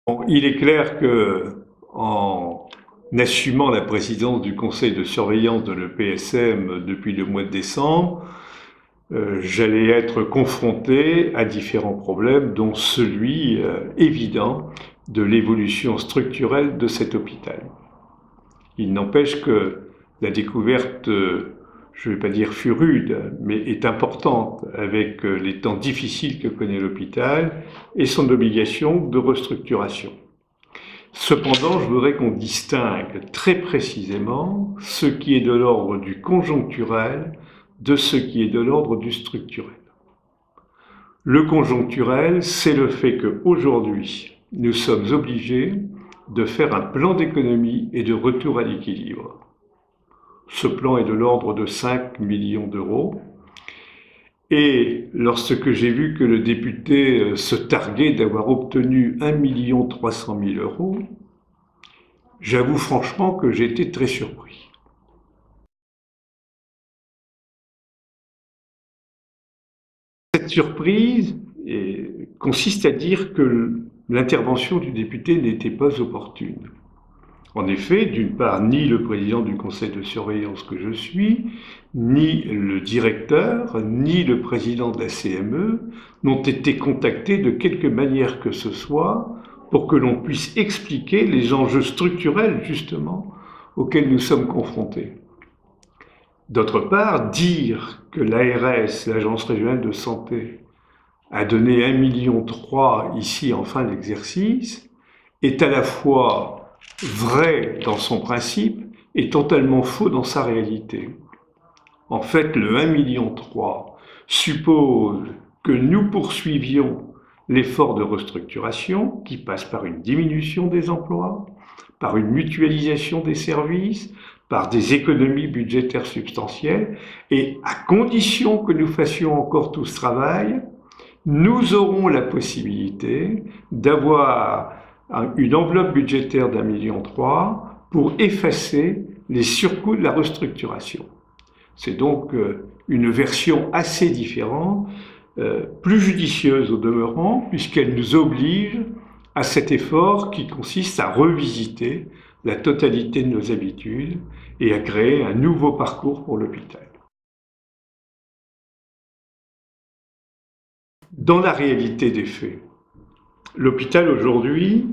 Bon, il est clair que, en assumant la présidence du conseil de surveillance de l'EPSM depuis le mois de décembre, j'allais être confronté à différents problèmes, dont celui évident de l'évolution structurelle de cet hôpital. Il n'empêche que la découverte, je ne vais pas dire fut rude, mais est importante avec les temps difficiles que connaît l'hôpital et son obligation de restructuration. Cependant, je voudrais qu'on distingue très précisément ce qui est de l'ordre du conjoncturel de ce qui est de l'ordre du structurel. Le conjoncturel, c'est le fait qu'aujourd'hui, nous sommes obligés de faire un plan d'économie et de retour à l'équilibre. Ce plan est de l'ordre de 5 millions d'euros. Et lorsque j'ai vu que le député se targuait d'avoir obtenu 1 300 000 euros, j'avoue franchement que j'étais très surpris. Cette surprise consiste à dire que l'intervention du député n'était pas opportune. En effet, d'une part, ni le président du conseil de surveillance que je suis, ni le directeur, ni le président de la CME n'ont été contactés de quelque manière que ce soit pour que l'on puisse expliquer les enjeux structurels, justement, auxquels nous sommes confrontés. D'autre part, dire que l'ARS, l'Agence régionale de santé, a donné 1,3 million ici en fin d'exercice, est à la fois vrai dans son principe et totalement faux dans sa réalité. En fait, le 1,3 million suppose que nous poursuivions l'effort de restructuration qui passe par une diminution des emplois, par une mutualisation des services, par des économies budgétaires substantielles, et à condition que nous fassions encore tout ce travail, nous aurons la possibilité d'avoir une enveloppe budgétaire d'1,3 million pour effacer les surcoûts de la restructuration. C'est donc une version assez différente, plus judicieuse au demeurant, puisqu'elle nous oblige à cet effort qui consiste à revisiter la totalité de nos habitudes et à créer un nouveau parcours pour l'hôpital. Dans la réalité des faits, l'hôpital aujourd'hui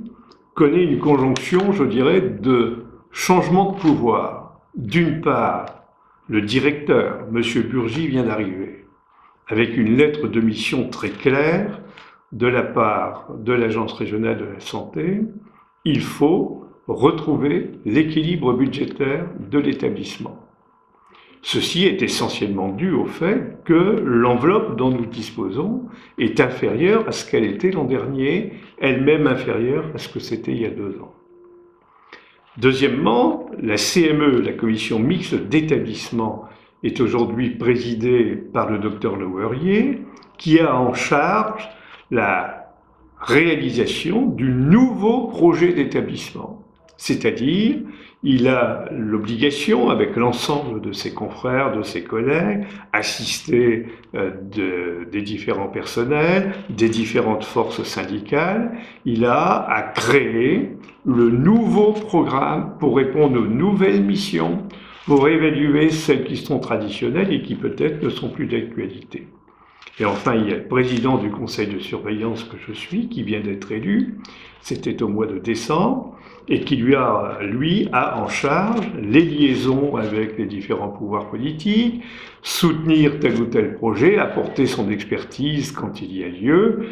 connaît une conjonction, je dirais, de changement de pouvoir. D'une part, le directeur, M. Burgy, vient d'arriver, avec une lettre de mission très claire de la part de l'Agence régionale de la santé. Il faut retrouver l'équilibre budgétaire de l'établissement. Ceci est essentiellement dû au fait que l'enveloppe dont nous disposons est inférieure à ce qu'elle était l'an dernier, elle-même inférieure à ce que c'était il y a 2 ans. Deuxièmement, la CME, la commission mixte d'établissement, est aujourd'hui présidée par le docteur Leverrier, qui a en charge la réalisation du nouveau projet d'établissement. C'est-à-dire, il a l'obligation, avec l'ensemble de ses confrères, de ses collègues, assistés des différents personnels, des différentes forces syndicales, il a à créer le nouveau programme pour répondre aux nouvelles missions, pour évaluer celles qui sont traditionnelles et qui peut-être ne sont plus d'actualité. Et enfin, il y a le président du conseil de surveillance que je suis, qui vient d'être élu, c'était au mois de décembre, et qui lui a en charge les liaisons avec les différents pouvoirs politiques, soutenir tel ou tel projet, apporter son expertise quand il y a lieu.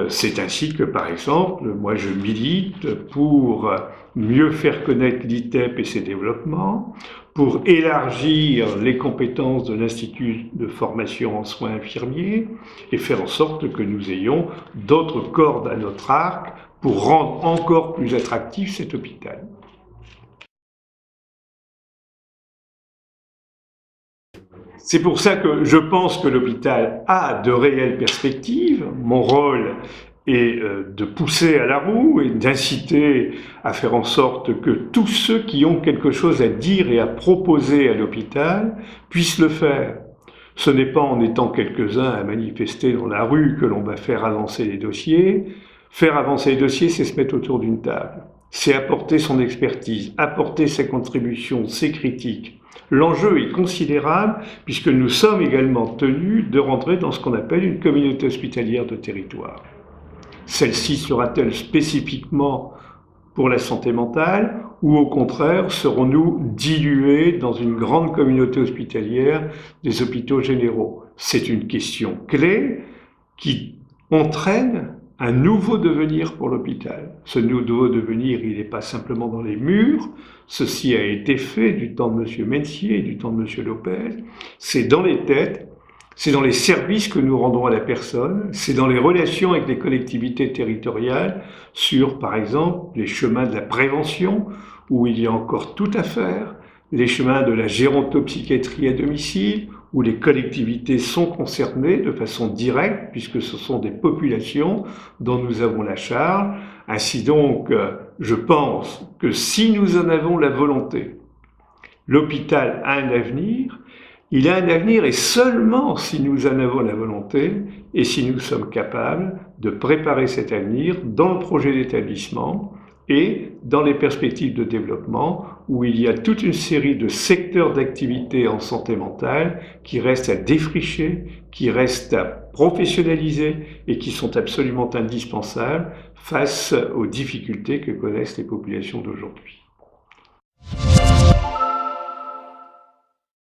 C'est ainsi que, par exemple, moi je milite pour mieux faire connaître l'ITEP et ses développements, pour élargir les compétences de l'Institut de formation en soins infirmiers et faire en sorte que nous ayons d'autres cordes à notre arc pour rendre encore plus attractif cet hôpital. C'est pour ça que je pense que l'hôpital a de réelles perspectives. Mon rôle est de pousser à la roue et d'inciter à faire en sorte que tous ceux qui ont quelque chose à dire et à proposer à l'hôpital puissent le faire. Ce n'est pas en étant quelques-uns à manifester dans la rue que l'on va faire avancer les dossiers. Faire avancer les dossiers, c'est se mettre autour d'une table. C'est apporter son expertise, apporter sa contribution, ses critiques. L'enjeu est considérable puisque nous sommes également tenus de rentrer dans ce qu'on appelle une communauté hospitalière de territoire. Celle-ci sera-t-elle spécifiquement pour la santé mentale ou au contraire serons-nous dilués dans une grande communauté hospitalière des hôpitaux généraux? C'est une question clé qui entraîne un nouveau devenir pour l'hôpital. Ce nouveau devenir, il n'est pas simplement dans les murs, ceci a été fait du temps de M. Mencier, du temps de M. Lopez, c'est dans les têtes, c'est dans les services que nous rendons à la personne, c'est dans les relations avec les collectivités territoriales sur, par exemple, les chemins de la prévention, où il y a encore tout à faire, les chemins de la gérontopsychiatrie à domicile, où les collectivités sont concernées de façon directe, puisque ce sont des populations dont nous avons la charge. Ainsi donc, je pense que si nous en avons la volonté, l'hôpital a un avenir. Il a un avenir et seulement si nous en avons la volonté et si nous sommes capables de préparer cet avenir dans le projet d'établissement et dans les perspectives de développement où il y a toute une série de secteurs d'activité en santé mentale qui restent à défricher, qui restent à professionnaliser et qui sont absolument indispensables face aux difficultés que connaissent les populations d'aujourd'hui.